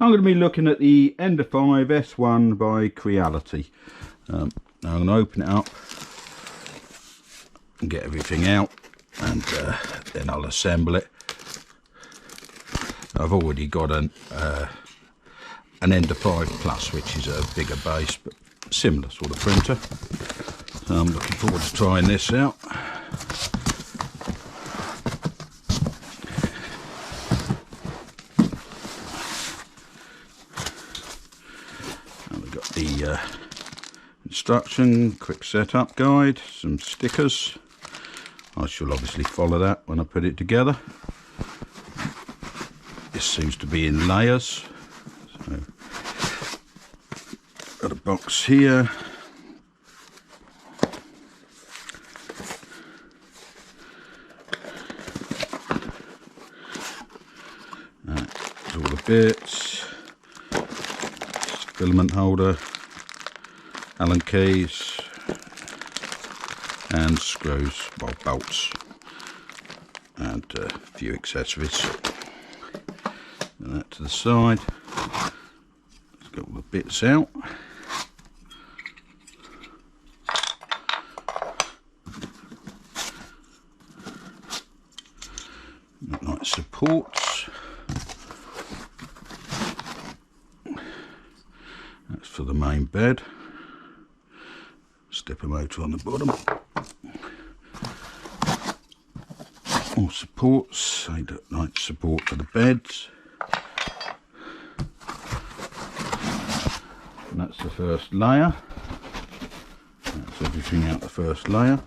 I'm going to be looking at the Ender 5 S1 by Creality. Now I'm going to open it up and get everything out, and then I'll assemble it. I've already got an Ender 5 Plus, which is a bigger base but similar sort of printer. So I'm looking forward to trying this out. And we've got the instruction, quick setup guide, some stickers. I shall obviously follow that when I put it together. This seems to be in layers. So, got a box here. All the bits, filament holder, Allen keys, and screws, well, bolts, and a few accessories. And that to the side. Let's get all the bits out. Nice supports. That's for the main bed. Stepper motor on the bottom. More supports. They look like support for the beds. And that's the first layer. That's everything out the first layer.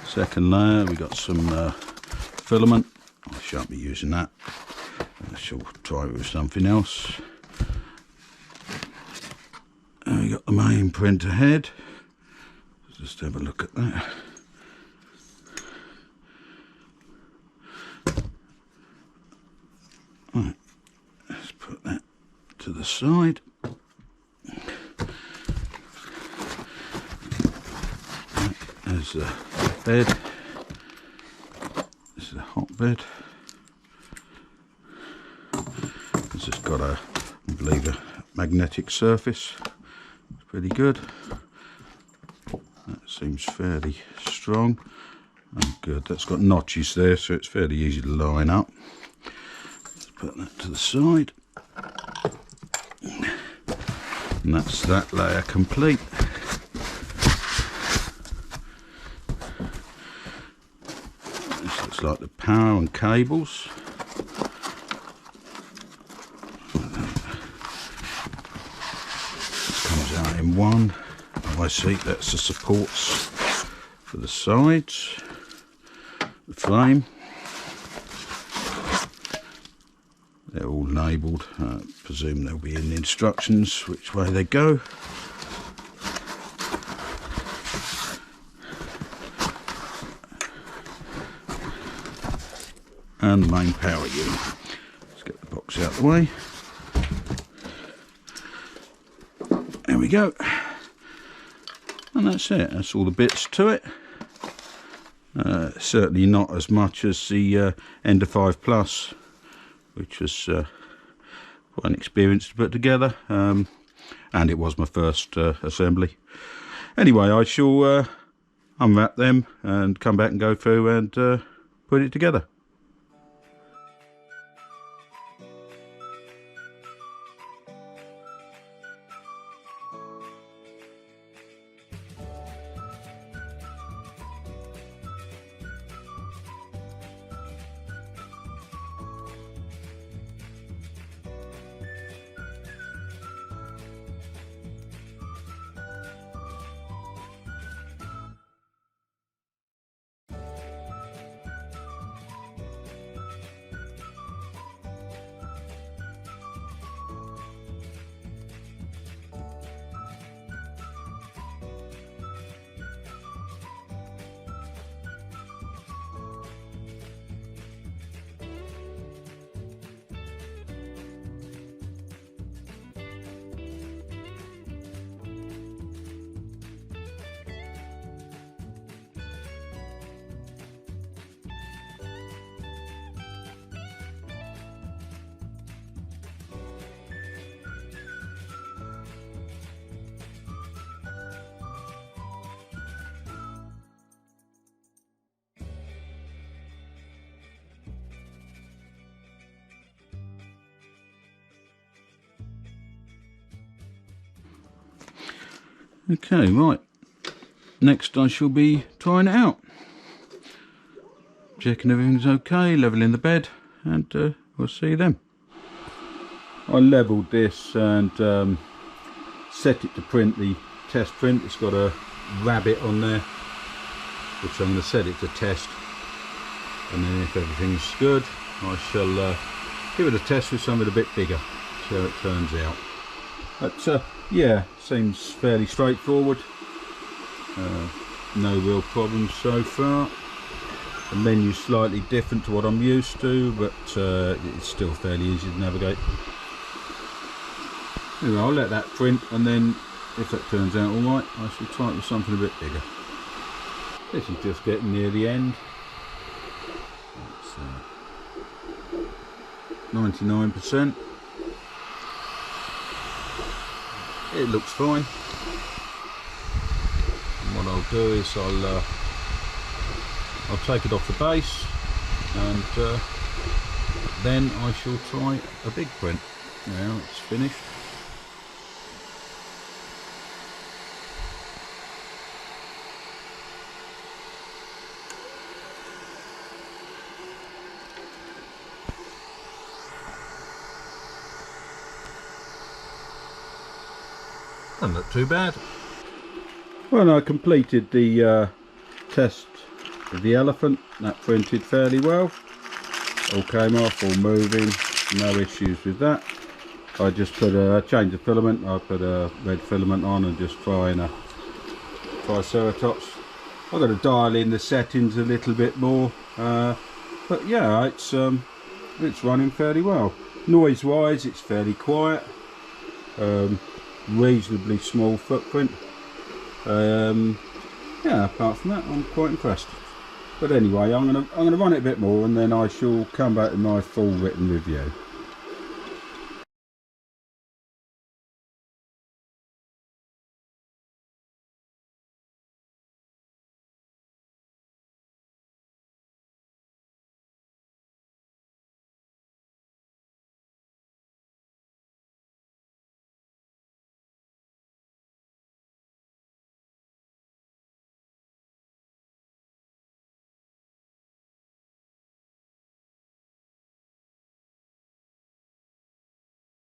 Second layer, we got some filament. I shan't be using that. I shall try with something else. And we got the main printer head. Let's just have a look at that. Right, let's put that to the side. There's the bed. This is a hot bed. It's just got a, I believe, a magnetic surface. It's pretty good. That seems fairly strong and good. That's got notches there, so it's fairly easy to line up. Let's put that to the side. And that's that layer complete. This looks like the power and cables. This comes out in one. Oh, I see, that's the supports for the sides. The frame. They're all labelled. I presume they'll be in the instructions which way they go. And the main power unit. Let's get the box out of the way. There we go. And that's it. That's all the bits to it. Certainly not as much as the Ender 5 Plus, which was quite an experience to put together, and it was my first assembly. Anyway, I shall unwrap them and come back and go through and put it together. Okay, right. Next I shall be trying it out. Checking everything's okay, leveling the bed, and we'll see then. I levelled this and set it to print the test print. It's got a rabbit on there, which I'm going to set it to test, and then if everything's good I shall give it a test with something a bit bigger, see how it turns out. But yeah, seems fairly straightforward, no real problems so far. The menu's slightly different to what I'm used to, but it's still fairly easy to navigate. Anyway, I'll let that print, and then if that turns out alright, I shall try it with something a bit bigger. This is just getting near the end. It's 99%. It looks fine. And what I'll do is I'll take it off the base, and then I shall try a big print. Now it's finished. Doesn't look too bad. Well, I completed the test of the elephant. That printed fairly well. All came off, all moving, no issues with that. I just put a change of filament. I put a red filament on and just Triceratops. I've got to dial in the settings a little bit more, but yeah, it's running fairly well. Noise wise, it's fairly quiet. Reasonably small footprint. Yeah, apart from that, I'm quite impressed. But anyway, I'm gonna run it a bit more, and then I shall come back with my full written review.